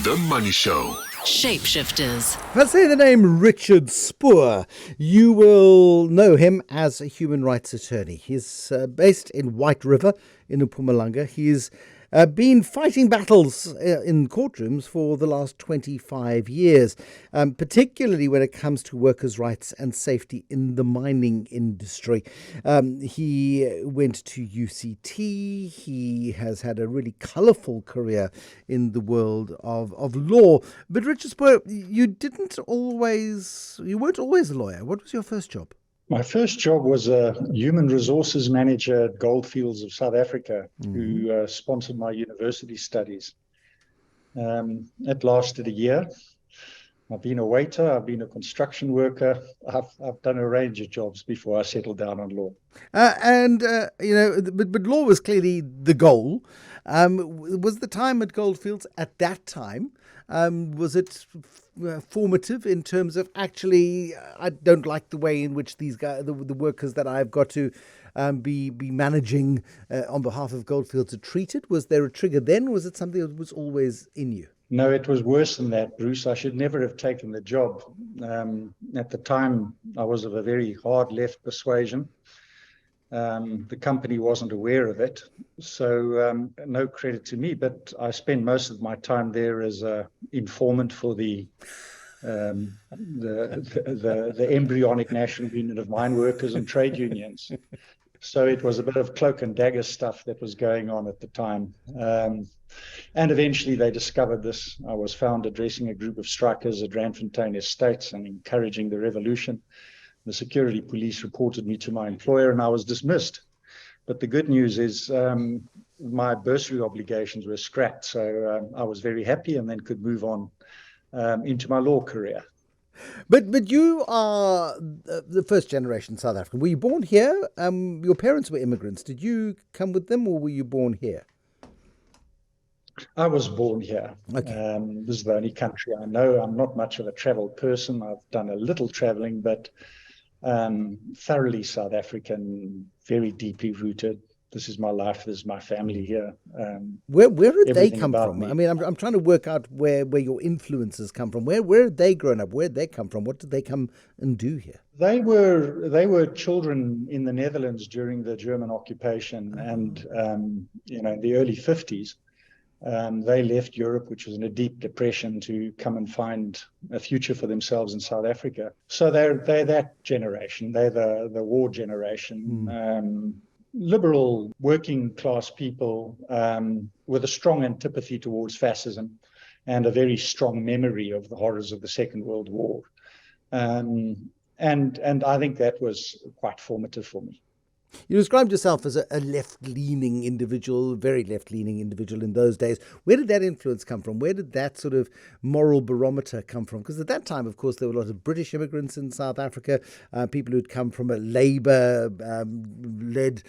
The Money Show. Shapeshifters. If I say the name Richard Spoor, you will know him as a human rights attorney. He's based in White River in Mpumalanga. He's been fighting battles in courtrooms for the last 25 years, particularly when it comes to workers' rights and safety in the mining industry. He went to UCT. He has had a really colourful career in the world of law. But Richard Spoor, you weren't always a lawyer. What was your first job? My first job was a human resources manager at Goldfields of South Africa, who sponsored my university studies. It lasted a year. I've been a waiter, I've been a construction worker, I've done a range of jobs before I settled down on law. But law was clearly the goal. Was the time at Goldfields at that time, was it formative in terms of actually, I don't like the way in which these guys, the workers that I've got to be managing on behalf of Goldfields are treated? Was there a trigger then? Was it something that was always in you? No, it was worse than that, Bruce. I should never have taken the job. At the time, I was of a very hard left persuasion. The company wasn't aware of it, so no credit to me. But I spent most of my time there as an informant for the embryonic National Union of Mine Workers and trade unions. So it was a bit of cloak and dagger stuff that was going on at the time. And eventually they discovered this. I was found addressing a group of strikers at Randfontein Estates and encouraging the revolution. The security police reported me to my employer and I was dismissed. But the good news is my bursary obligations were scrapped. So I was very happy and then could move on into my law career. But you are the first generation South African. Were you born here? Your parents were immigrants. Did you come with them or were you born here? I was born here. Okay. This is the only country I know. I'm not much of a travel person. I've done a little traveling, but thoroughly South African, very deeply rooted. This is my life. This is my family here. Where did they come from? I mean, I'm trying to work out where your influences come from. Where had they grown up? Where did they come from? What did they come and do here? They were children in the Netherlands during the German occupation, and in the early 50s. They left Europe, which was in a deep depression, to come and find a future for themselves in South Africa. So they're that generation. They're the war generation. Liberal working class people with a strong antipathy towards fascism and a very strong memory of the horrors of the Second World War. And I think that was quite formative for me. You described yourself as a left-leaning individual, very left-leaning individual in those days. Where did that influence come from? Where did that sort of moral barometer come from? Because at that time, of course, there were a lot of British immigrants in South Africa, people who'd come from a Labour-led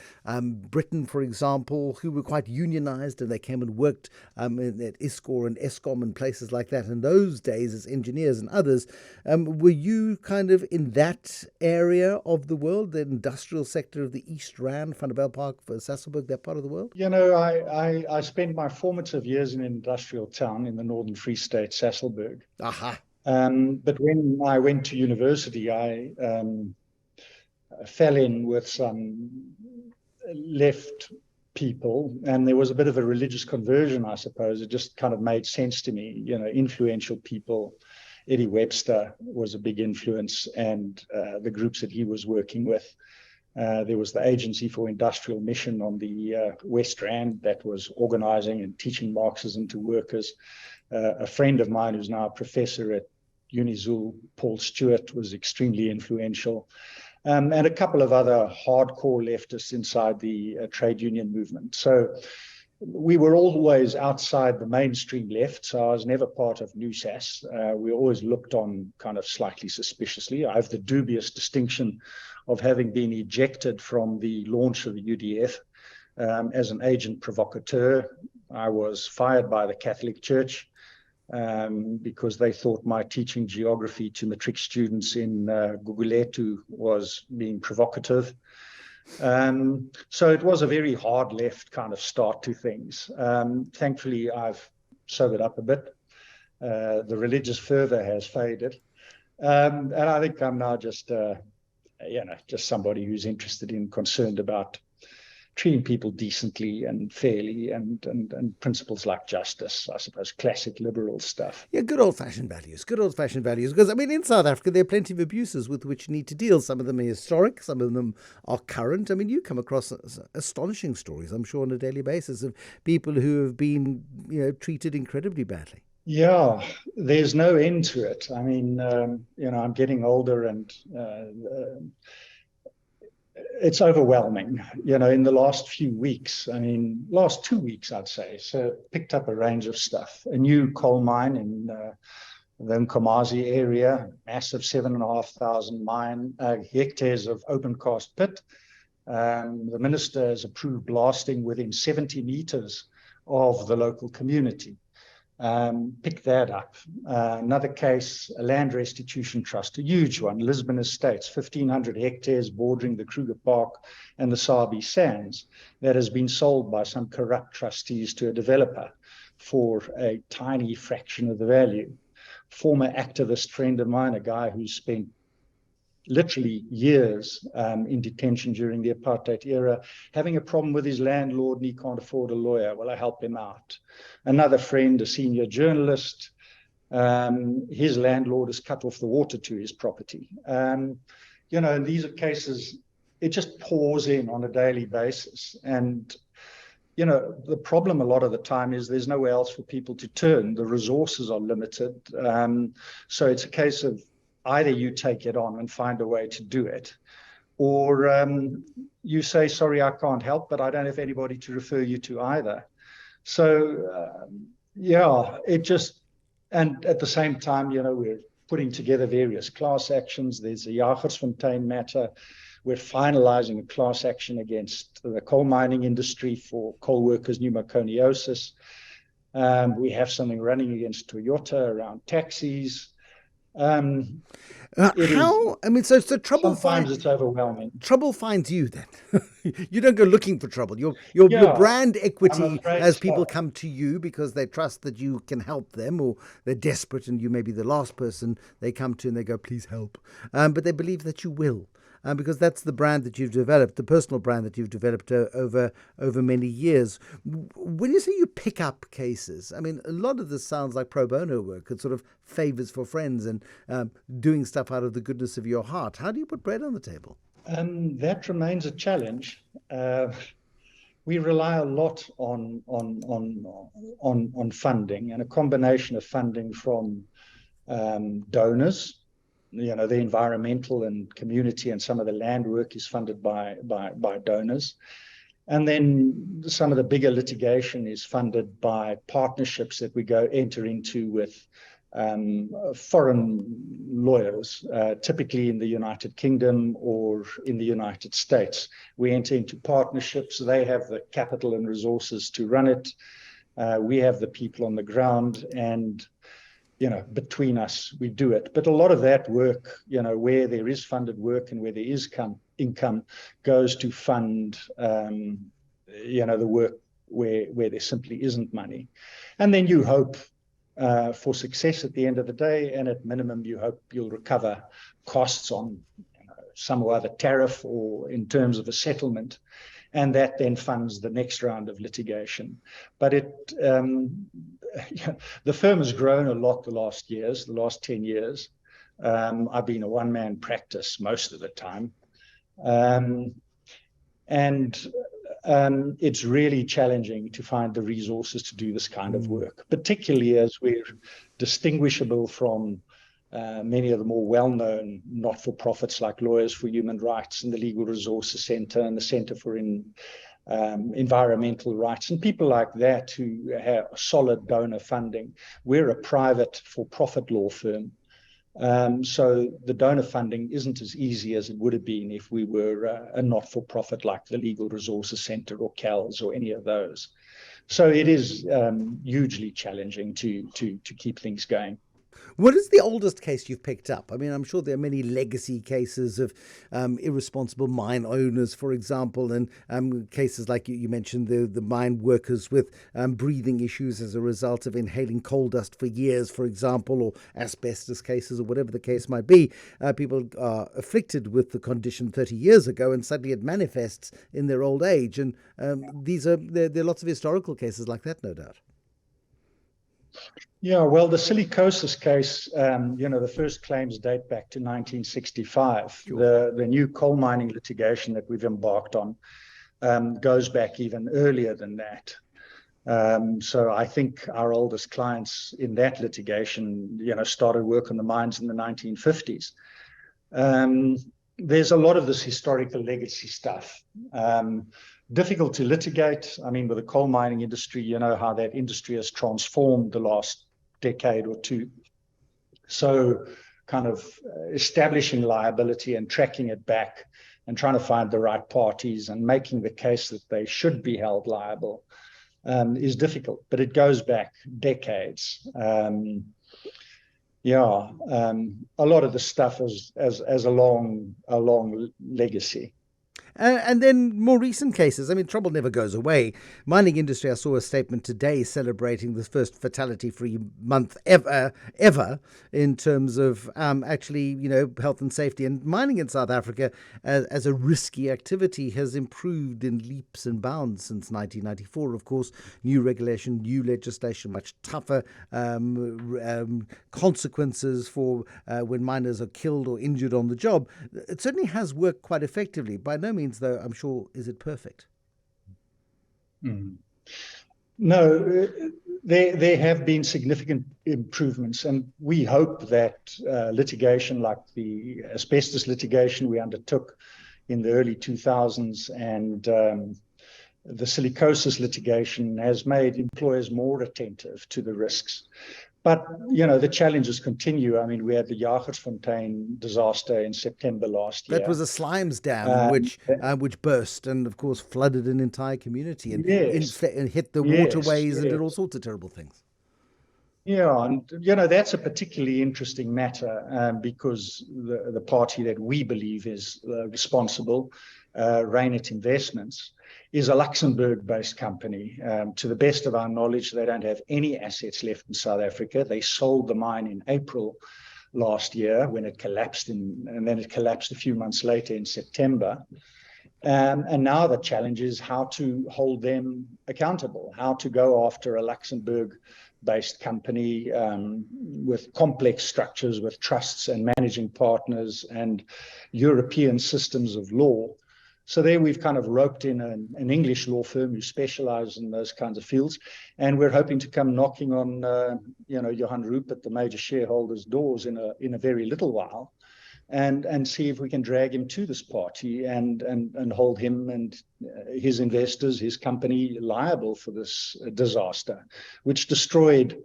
Britain, for example, who were quite unionised, and they came and worked at ISCOR and ESCOM and places like that. In those days, as engineers and others, were you kind of in that area of the world, the industrial sector of the East Rand, Vanderbijl Park, Sasolburg, that part of the world? You know, I spent my formative years in an industrial town in the Northern Free State, Sasolburg. Aha. But when I went to university, I fell in with some left people, and there was a bit of a religious conversion, I suppose. It just kind of made sense to me. You know, influential people. Eddie Webster was a big influence, and the groups that he was working with. There was the Agency for Industrial Mission on the West Rand that was organizing and teaching Marxism to workers. A friend of mine who's now a professor at UniZul, Paul Stewart, was extremely influential. And a couple of other hardcore leftists inside the trade union movement. So we were always outside the mainstream left, so I was never part of NUSAS. We always looked on kind of slightly suspiciously. I have the dubious distinction of having been ejected from the launch of the UDF as an agent provocateur. I was fired by the Catholic Church because they thought my teaching geography to matric students in Guguletu was being provocative. So it was a very hard left kind of start to things. Thankfully, I've sobered up a bit. The religious fervor has faded. And I think I'm now just somebody who's interested in, concerned about treating people decently and fairly, and principles like justice, I suppose, classic liberal stuff. Yeah, good old-fashioned values, because, I mean, in South Africa, there are plenty of abuses with which you need to deal. Some of them are historic, some of them are current. I mean, you come across astonishing stories, I'm sure, on a daily basis of people who have been, treated incredibly badly. Yeah, there's no end to it. I mean, I'm getting older, and it's overwhelming, in the last few weeks. I mean, last 2 weeks, I'd say. So picked up a range of stuff. A new coal mine in the Nkomazi area, massive 7,500 hectares of open cast pit. The minister has approved blasting within 70 meters of the local community. Pick that up. Another case, a land restitution trust, a huge one, Lisbon Estates, 1,500 hectares bordering the Kruger Park and the Sabi Sands, that has been sold by some corrupt trustees to a developer for a tiny fraction of the value. Former activist friend of mine, a guy who spent literally years in detention during the apartheid era, having a problem with his landlord and he can't afford a lawyer. Well, I help him out. Another friend, a senior journalist, his landlord has cut off the water to his property. These are cases, it just pours in on a daily basis. And, the problem a lot of the time is there's nowhere else for people to turn. The resources are limited. So it's a case of either you take it on and find a way to do it, or you say, sorry, I can't help, but I don't have anybody to refer you to either. So, and at the same time, we're putting together various class actions. There's a Jagersfontein matter. We're finalizing a class action against the coal mining industry for coal workers' pneumoconiosis. We have something running against Toyota around taxis. So trouble sometimes it's overwhelming. Trouble finds you then. You don't go looking for trouble. Your brand equity as people come to you because they trust that you can help them, or they're desperate and you may be the last person they come to and they go, please help. But they believe that you will. Because that's the brand that you've developed, the personal brand that you've developed over many years. When you say you pick up cases, I mean, a lot of this sounds like pro bono work. It's sort of favors for friends and doing stuff out of the goodness of your heart. How do you put bread on the table? That remains a challenge. We rely a lot on funding, and a combination of funding from donors. The environmental and community and some of the land work is funded by donors. And then some of the bigger litigation is funded by partnerships that we enter into with foreign lawyers, typically in the United Kingdom or in the United States. We enter into partnerships. They have the capital and resources to run it. We have the people on the ground, and between us, we do it. But a lot of that work, where there is funded work and where there is income, goes to fund, the work where there simply isn't money. And then you hope for success at the end of the day, and at minimum, you hope you'll recover costs on some or other tariff or in terms of a settlement. And that then funds the next round of litigation. But the firm has grown a lot the last 10 years. I've been a one-man practice most of the time. It's really challenging to find the resources to do this kind of work, particularly as we're distinguishable from many of the more well-known not-for-profits like Lawyers for Human Rights and the Legal Resources Centre and the Centre for Environmental Rights, and people like that who have solid donor funding. We're a private for-profit law firm. So the donor funding isn't as easy as it would have been if we were a not-for-profit like the Legal Resources Centre or CALS or any of those. So it is hugely challenging to keep things going. What is the oldest case you've picked up? I mean, I'm sure there are many legacy cases of irresponsible mine owners, for example, and cases like you mentioned, the mine workers with breathing issues as a result of inhaling coal dust for years, for example, or asbestos cases, or whatever the case might be. People are afflicted with the condition 30 years ago, and suddenly it manifests in their old age. And there are lots of historical cases like that, no doubt. Yeah, well, the silicosis case, the first claims date back to 1965. Sure. The new coal mining litigation that we've embarked on goes back even earlier than that. So I think our oldest clients in that litigation, started work on the mines in the 1950s. There's a lot of this historical legacy stuff. Difficult to litigate. I mean, with the coal mining industry, you know how that industry has transformed the last decade or two. So kind of establishing liability and tracking it back and trying to find the right parties and making the case that they should be held liable is difficult, but it goes back decades. A lot of the stuff is as a long legacy. And then more recent cases. I mean, trouble never goes away. Mining industry, I saw a statement today celebrating the first fatality-free month ever in terms of health and safety. And mining in South Africa as a risky activity has improved in leaps and bounds since 1994. Of course, new regulation, new legislation, much tougher consequences for when miners are killed or injured on the job. It certainly has worked quite effectively. By no means, though, I'm sure, is it perfect? No, there have been significant improvements, and we hope that litigation like the asbestos litigation we undertook in the early 2000s and the silicosis litigation has made employers more attentive to the risks. But, the challenges continue. I mean, we had the Jagersfontein disaster in September last year. That was a slimes dam which burst and, of course, flooded an entire community and, and hit the waterways and did all sorts of terrible things. Yeah, and, that's a particularly interesting matter because the party that we believe is responsible, Reinet Investments, is a Luxembourg-based company. To the best of our knowledge, they don't have any assets left in South Africa. They sold the mine in April last year when it collapsed, and then it collapsed a few months later in September. And now the challenge is how to hold them accountable, how to go after a Luxembourg-based company with complex structures, with trusts and managing partners and European systems of law. So there we've kind of roped in an English law firm who specialize in those kinds of fields. And we're hoping to come knocking on, Johan Rupert, the major shareholder's doors in a very little while and see if we can drag him to this party and hold him and his investors, his company liable for this disaster, which destroyed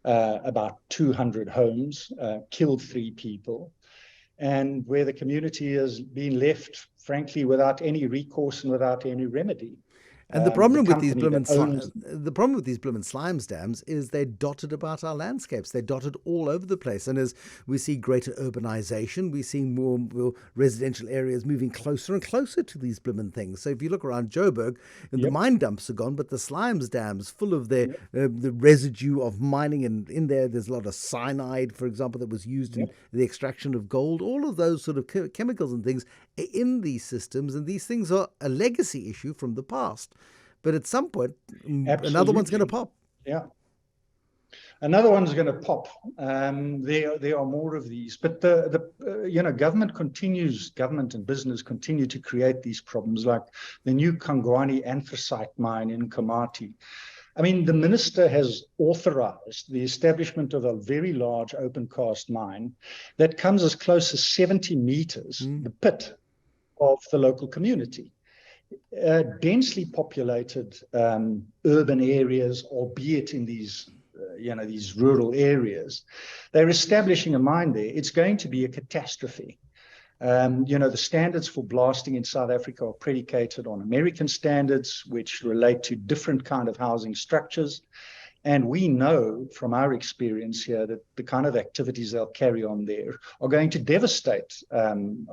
about 200 homes, killed 3 people, and where the community has been left, frankly, without any recourse and without any remedy. And the problem with these blooming slimes dams is they're dotted about our landscapes. They're dotted all over the place. And as we see greater urbanization, we see more residential areas moving closer and closer to these blooming things. So if you look around Joburg, and the mine dumps are gone, but the slimes dams full of the residue of mining, and in there's a lot of cyanide, for example, that was used in the extraction of gold. All of those sort of chemicals and things in these systems, and these things are a legacy issue from the past. But at some point, another one's going to pop. Yeah, another one's going to pop. There are more of these, but government and business continue to create these problems, like the new Kangwani anthracite mine in Komati. I mean, the minister has authorized the establishment of a very large open cast mine that comes as close as 70 meters, the pit of the local community. Densely populated urban areas, albeit in these rural areas, they're establishing a mine there. It's going to be a catastrophe. The standards for blasting in South Africa are predicated on American standards, which relate to different kind of housing structures. And we know from our experience here that the kind of activities they'll carry on there are going to devastate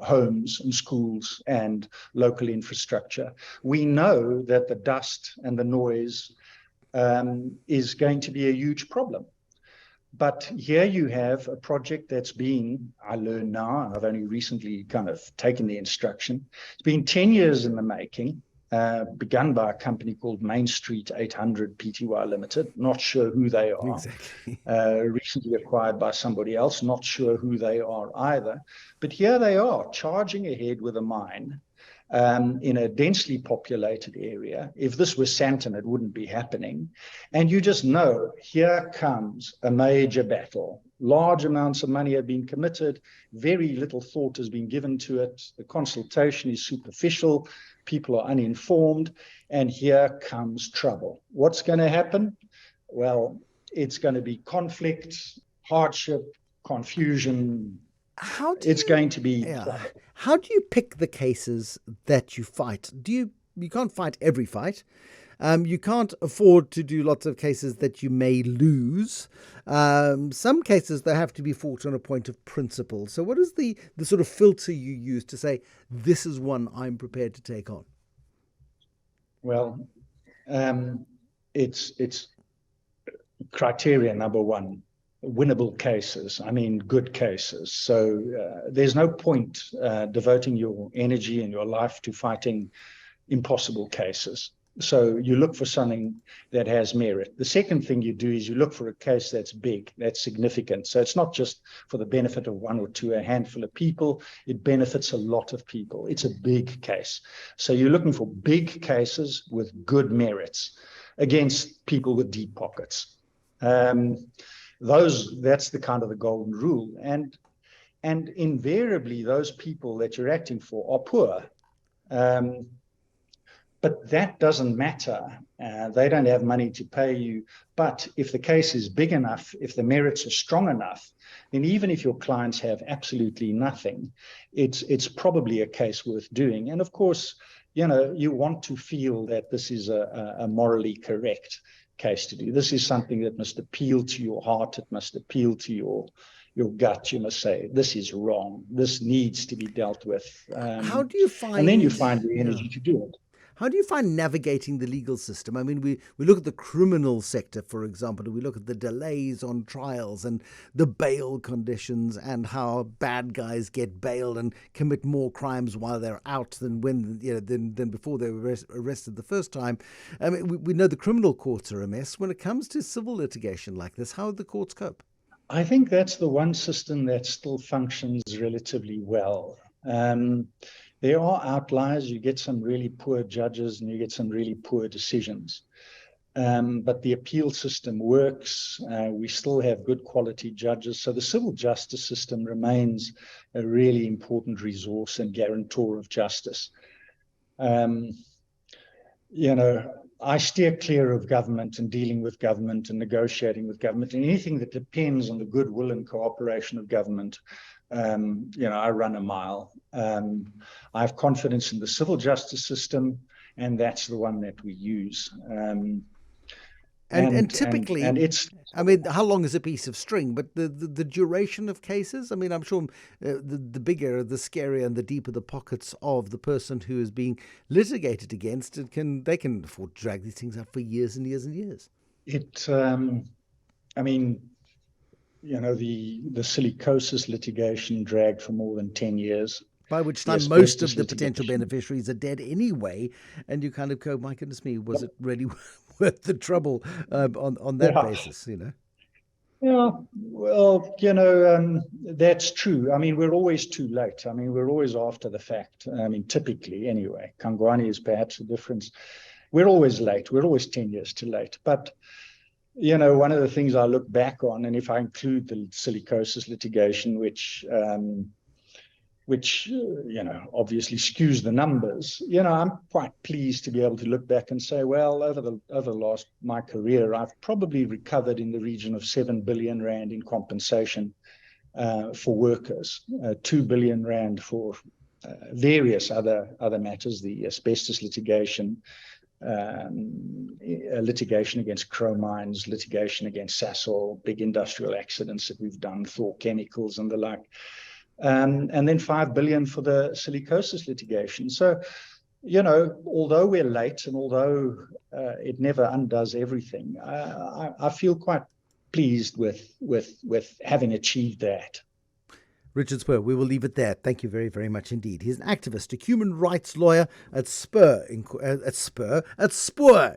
homes and schools and local infrastructure. We know that the dust and the noise is going to be a huge problem. But here you have a project that's been, I learn now, I've only recently kind of taken the instruction, it's been 10 years in the making, begun by a company called Main Street 800 Pty Limited, not sure who they are. Exactly. Recently acquired by somebody else, not sure who they are either. But here they are, charging ahead with a mine in a densely populated area. If this was Santon, it wouldn't be happening. And you just know, here comes a major battle. Large amounts of money have been committed. Very little thought has been given to it. The consultation is superficial. People are uninformed. And here comes trouble. What's going to happen? Well, it's going to be conflict, hardship, confusion. It's going to be trouble. How do you pick the cases that you fight? You can't fight every fight. You can't afford to do lots of cases that you may lose. Some cases, they have to be fought on a point of principle. So what is the sort of filter you use to say, this is one I'm prepared to take on? Well, it's criteria number one. Winnable cases, I mean good cases. So there's no point devoting your energy and your life to fighting impossible cases. So you look for something that has merit. The second thing you do is you look for a case that's big, that's significant. So it's not just for the benefit of one or two, a handful of people. It benefits a lot of people. It's a big case. So you're looking for big cases with good merits against people with deep pockets. That's the kind of the golden rule. And invariably, those people that you're acting for are poor. But that doesn't matter. They don't have money to pay you. But if the case is big enough, if the merits are strong enough, then even if your clients have absolutely nothing, it's probably a case worth doing. And of course, you want to feel that this is a morally correct case to do. This is something that must appeal to your heart. It must appeal to your gut. You must say, this is wrong. This needs to be dealt with. How do you find... And then you find the energy to do it. How do you find navigating the legal system? I mean, we look at the criminal sector, for example, and we look at the delays on trials and the bail conditions and how bad guys get bailed and commit more crimes while they're out than than before they were arrested the first time. I mean, we know the criminal courts are a mess. When it comes to civil litigation like this, how do the courts cope? I think that's the one system that still functions relatively well. There are outliers. You get some really poor judges and you get some really poor decisions. But the appeal system works. We still have good quality judges. So the civil justice system remains a really important resource and guarantor of justice. I steer clear of government and dealing with government and negotiating with government, and anything that depends on the goodwill and cooperation of government. I run a mile. I have confidence in the civil justice system, and that's the one that we use. And typically, I mean, how long is a piece of string? But the duration of cases, I mean, I'm sure the bigger, the scarier, and the deeper the pockets of the person who is being litigated against, they can afford to drag these things out for years and years and years. The silicosis litigation dragged for more than 10 years. By which time most of the potential beneficiaries are dead anyway, and you kind of go, my goodness me, was it really worth the trouble on that basis, Yeah, well, that's true. I mean, we're always too late. I mean, we're always after the fact. I mean, typically anyway. Kangwani is perhaps the difference. We're always late. We're always 10 years too late. But one of the things I look back on, and if I include the silicosis litigation, which obviously skews the numbers, I'm quite pleased to be able to look back and say, well, over my career, I've probably recovered in the region of 7 billion rand in compensation for workers, 2 billion rand for various other matters, the asbestos litigation, litigation against Crow Mines, litigation against Sasol, big industrial accidents that we've done, Thor Chemicals and the like. And then $5 billion for the silicosis litigation. So, although we're late and although it never undoes everything, I feel quite pleased with having achieved that. Richard Spoor, we will leave it there. Thank you very, very much indeed. He's an activist, a human rights lawyer at Spoor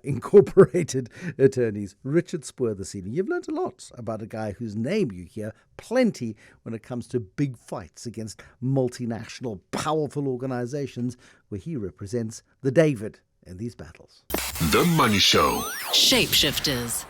Incorporated Attorneys. Richard Spoor this evening. You've learned a lot about a guy whose name you hear plenty when it comes to big fights against multinational, powerful organizations, where he represents the David in these battles. The Money Show. Shapeshifters.